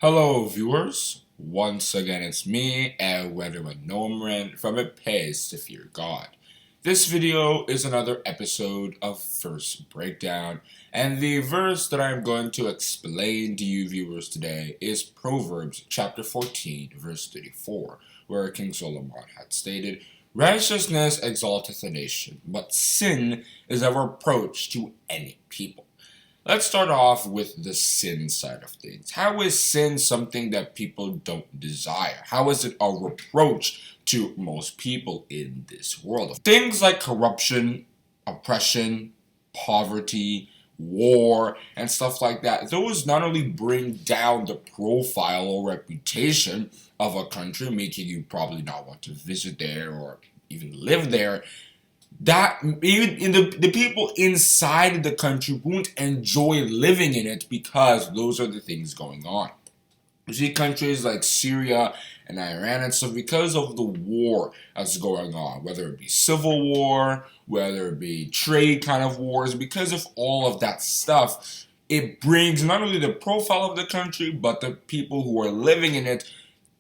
Hello, viewers. Once again, it's me, Ewaenruwa Nomaren, from It Pays to Fear God. This video is another episode of Verse Breakdown, and the verse that I'm going to explain to you viewers today is Proverbs chapter 14, verse 34, where King Solomon had stated, "Righteousness exalteth a nation, but sin is a reproach to any people." Let's start off with the sin side of things. How is sin something that people don't desire? How is it a reproach to most people in this world? Things like corruption, oppression, poverty, war, and stuff like that, those not only bring down the profile or reputation of a country, making you probably not want to visit there or even live there, that even in the people inside the country won't enjoy living in it because those are the things going on. You see countries like Syria and Iran and stuff, because of the war that's going on, whether it be civil war, whether it be trade kind of wars, because of all of that stuff, it brings not only the profile of the country, but the people who are living in it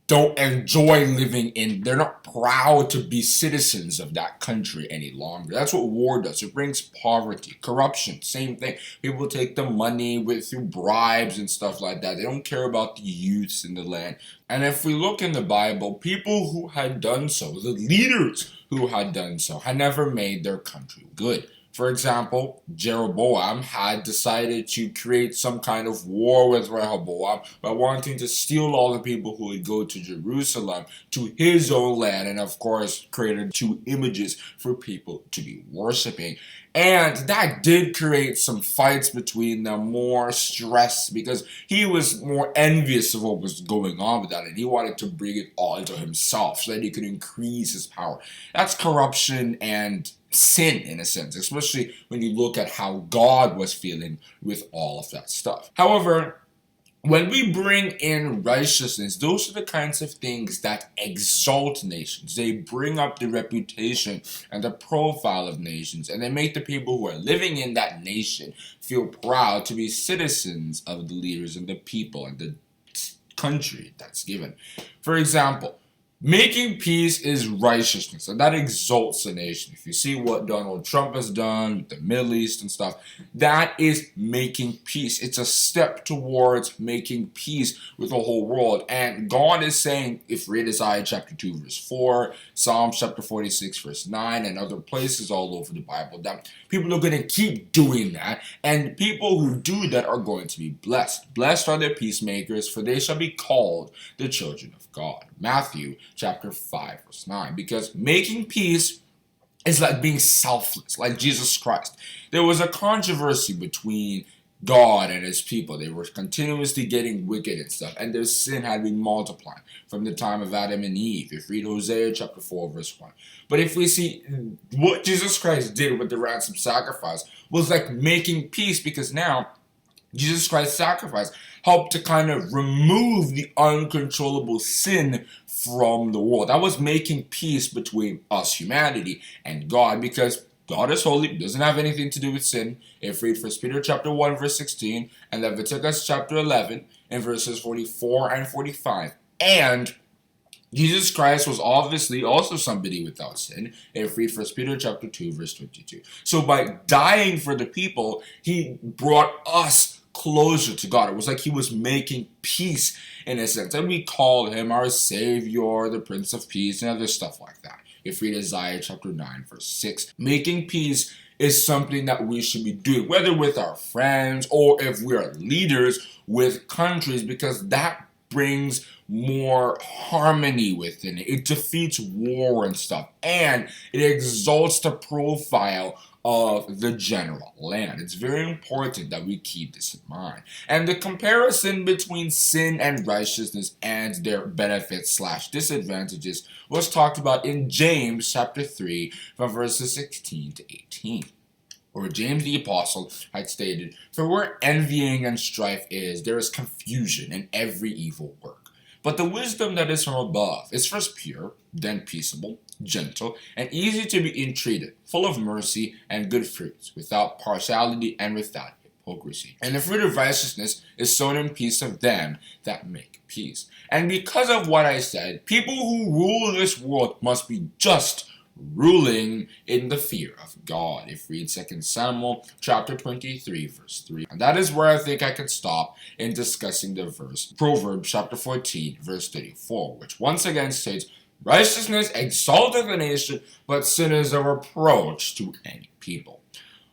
don't enjoy living in, they're not proud to be citizens of that country any longer. That's what war does. It brings poverty, corruption, same thing. People take the money through bribes and stuff like that. They don't care about the youths in the land. And if we look in the Bible, people who had done so, the leaders who had done so, had never made their country good. For example, Jeroboam had decided to create some kind of war with Rehoboam by wanting to steal all the people who would go to Jerusalem to his own land, and of course created two images for people to be worshiping. And that did create some fights between them, more stress, because he was more envious of what was going on with that, and he wanted to bring it all into himself so that he could increase his power. That's corruption and sin in a sense, especially when you look at how God was feeling with all of that stuff. However, when we bring in righteousness, those are the kinds of things that exalt nations. They bring up the reputation and the profile of nations, and they make the people who are living in that nation feel proud to be citizens of the leaders and the people and the country that's given. For example, making peace is righteousness, and that exalts a nation. If you see what Donald Trump has done with the Middle East and stuff, that is making peace. It's a step towards making peace with the whole world. And God is saying, if you read Isaiah chapter 2, verse 4, Psalms chapter 46, verse 9, and other places all over the Bible, that people are going to keep doing that, and people who do that are going to be blessed. Blessed are the peacemakers, for they shall be called the children of God. Matthew chapter 5, verse 9. Because making peace is like being selfless, like Jesus Christ. There was a controversy between God and his people. They were continuously getting wicked and stuff, and their sin had been multiplying from the time of Adam and Eve. If you read HOSEA chapter 4, verse 1. But if we see what Jesus Christ did with the ransom sacrifice was like making peace, because now Jesus Christ's sacrifice helped to kind of remove the uncontrollable sin from the world. That was making peace between us, humanity, and God, because God is holy, doesn't have anything to do with sin. If you read 1 Peter chapter 1, verse 16, and Leviticus chapter 11, and verses 44 and 45. And Jesus Christ was obviously also somebody without sin. If you read 1 Peter chapter 2, verse 22. So by dying for the people, he brought us closer to God. It was like he was making peace in a sense. And we called him our Savior, the Prince of Peace, and other stuff like that. If you read Isaiah chapter 9, verse 6. Making peace is something that we should be doing, whether with our friends or if we are leaders with countries, because that brings more harmony within it. It defeats war and stuff, and it exalts the profile of the general land. It's very important that we keep this in mind. And the comparison between sin and righteousness and their benefits slash disadvantages was talked about in James chapter 3 from verses 16 to 18. Or James the Apostle had stated, "For where envying and strife is, there is confusion in every evil work. But the wisdom that is from above is first pure, then peaceable, gentle, and easy to be entreated, full of mercy and good fruits, without partiality and without hypocrisy. And the fruit of righteousness is sown in peace of them that make peace. And because of what I said, people who rule this world must be just, ruling in the fear of God. If we read 2 Samuel chapter 23 verse 3. And that is where I think I can stop in discussing the verse Proverbs chapter 14 verse 34, which once again states, righteousness exalteth a nation, but sin is a reproach to any people.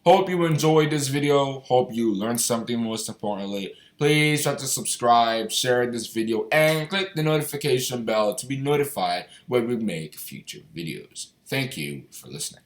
Hope you enjoyed this video. Hope you learned something. Most importantly, please try to subscribe, share this video, and click the notification bell to be notified when we make future videos. Thank you for listening.